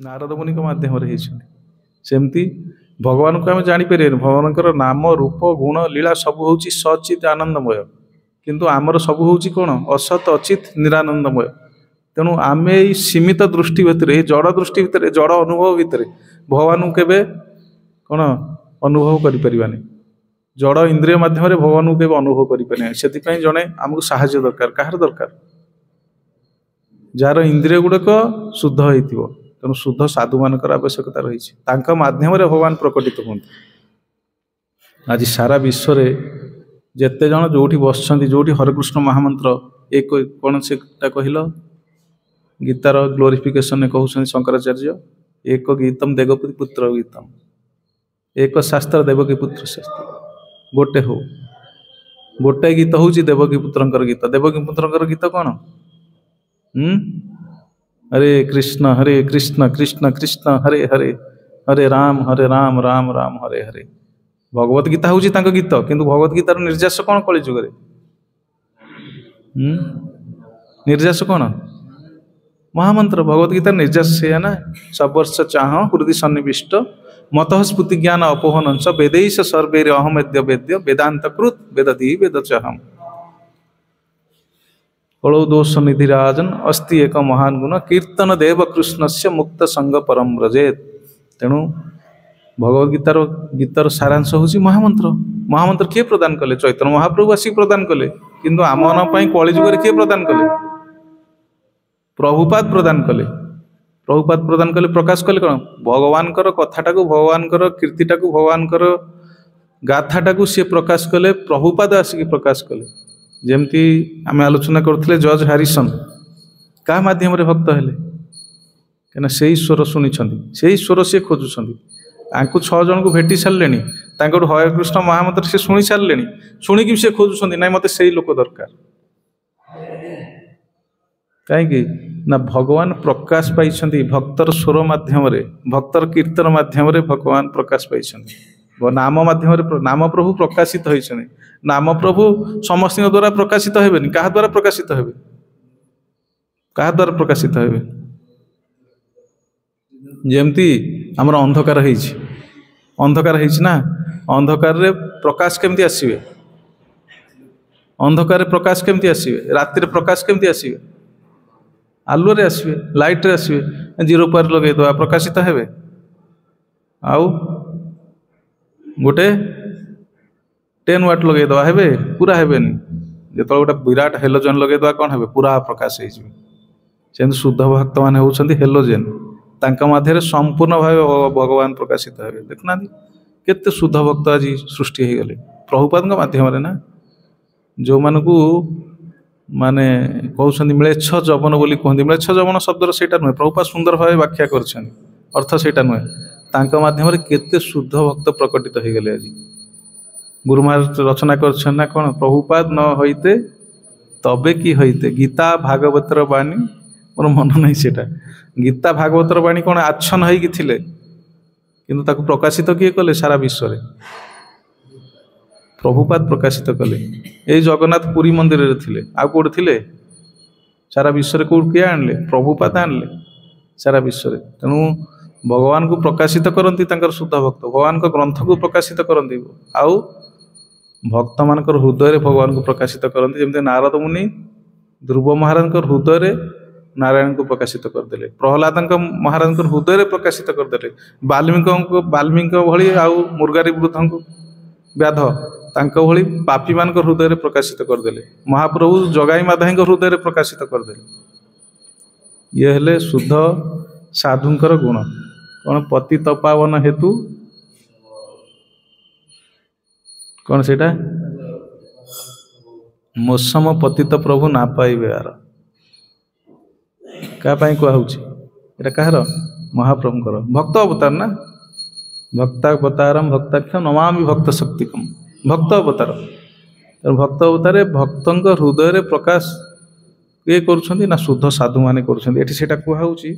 नारद मुनि माध्यम सेमती भगवान को आम जापर भगवान नाम रूप गुण लीला सब हूँ सचित आनंदमय किंतु आमर सब हूँ कौन असत अचित निरानंदमय। तेणु आम ये सीमित दृष्टि भितर जड़ दृष्टि भितर जड़ अनुभव भितर भगवान को केवे कौन अनुभव करें जड़ इंद्रिय मध्यम भगवान को केवे अनुभव करें से जड़े आमको साहाय्य दरकार कहार दरकार जार इंद्रिय गुड़ाक शुद्ध हो तेणु शुद्ध साधु मानकर आवश्यकता रही माध्यम भगवान प्रकटित हूँ। आज सारा विश्व जेते जन जो बस जो हरेकृष्ण महामंत्र एक कौन से कहल गीतार ग्लोरिफिकेशन कहते शंकराचार्य एक गीतम देवकी पुत्र गीतम एक शास्त्र देवकी पुत्र शास्त्र गोटे हो गोटे गीत हूँ देवकी पुत्रंकर गीत देवकी पुत्रंकर गीत कौन हरे कृष्ण कृष्ण कृष्ण हरे हरे हरे राम राम राम हरे हरे। भगवत गीता हूँ गीत किंतु भगवत गीतार निर्यास कौन कली जुगे निर्यास कौन महामंत्र भगवत गीतार निर्यास से ना सब वर्ष चाह हृदय सन्निविष्ट मत स्फूति ज्ञान अपोहन वेदैश सर्वे अहमेद्य वेद्य वेदांत कृत वेदधी वेद चाहम कलौ दोष निधिराजन अस्ति एक महान गुण कीर्तन देव कृष्ण से मुक्त संग परम व्रजेत। तेणु भगवद गीतार गीतार सारांश हूँ महामंत्र महामंत्र किए प्रदान कले चैतन्य महाप्रभु आसिक प्रदान कले किंतु आम कली जुगे किए प्रदान कले प्रभुपाद प्रदान कले प्रभुपाद प्रदान कले प्रकाश कले कौन भगवान कथाटा को भगवान कीर्तिटा को भगवान गाथाटा को सी प्रकाश कले प्रभुपाद आसिक प्रकाश कले जमती आम आलोचना करते जज हारिसन क्या मध्यम भक्त हेले कहीं से स्वर शुणी से स्वर सी खोजुंट आपको 6 जन को भेटी सारे हरे कृष्ण महामंत्र से शुणी सारे शुणिकी से खोजुंट ना मत से लोक दरकार कहीं ना भगवान प्रकाश पाई भक्तर स्वर मध्यम भक्तर कीर्तन मध्यम भगवान प्रकाश पाई नाम माध्यम नाम प्रभु प्रकाशित होती नाम प्रभु समस्त द्वारा प्रकाशित हेबेनि क्या द्वारा प्रकाशित हेबे क्या द्वारा प्रकाशित हेबे जेमती आमर अंधकार अंधकार ना अंधकार रे प्रकाश केमती आसीबे अंधकार प्रकाश केमती आसीबे राति प्रकाश केमती आसीबे आलुओ रे आसीबे लाइट रे आसीबे 0 पर लगे दवा प्रकाशित हेबे आउ गोटे 10 वाट लगे दवा हेबे पूरा हेबेनि जो गोटे विराट हेलोजेन लगे दवा कौन हेबे पूरा प्रकाश हो शुद्ध भक्त मान होउछंती हेलोजेन तांका मध्य संपूर्ण भाव भगवान प्रकाशित हेबे देखुना केते शुद्ध भक्त आज सृष्टि हो गले प्रभुपाद माध्यम ना जो मानकू माने कहउछंती मिलेच्छ जवन बोली कहंती मिलेच्छ जवन शब्दर सेटा नुहे प्रभुपाद सुंदर भाव व्याख्या करछन अर्थ सेटा नुहे तांका माध्यम केते शुद्ध भक्त प्रकटित हो गले आज गुरु महाराज रचना करछन ना कौन प्रभुपाद न होइते तबे कि होइते गीता भागवतर बाणी मोर मन नहीं सेटा गीता भागवतर बाणी कौन आच्छन होइकि थिले किंतु ताकु प्रकाशित किए कले सारा विश्व रे प्रभुपाद प्रकाशित कले ए जगन्नाथ पुरी मंदिर रे थिले आ कोड थिले सारा विश्व रे कोड किए आनले प्रभुपाद आनले सारा विश्व रे। तेणु भगवान को प्रकाशित करती शुद्ध भक्त भगवान को ग्रंथ को प्रकाशित करती आउ भक्त मान हृदय भगवान को प्रकाशित करती जमी नारद मुनि ध्रुव महाराज हृदय नारायण को प्रकाशित करदे प्रहलाद महाराज हृदय प्रकाशित करदे वाल्मीकि भली आउ मुर्गारी वृद्ध को व्याध तांको भली पापी मान हृदय प्रकाशित करदे महाप्रभु जगाई माधाई हृदय प्रकाशित करदे ये हेले शुद्ध साधुंकर गुण कौन पतित पावन हेतु कौन सेटा मोसम पतित प्रभु ना पाइबे यार क्या कह कहार महाप्रभुंकर भक्त अवतार ना भक्तावतारम भक्ताख्य नमामि भक्त शक्तिकम भक्त अवतार भक्त अवतार भक्तंक हृदय प्रकाश किए करुछंती ना शुद्ध साधु माने करुछंती एठी सेटा कुहा होउची।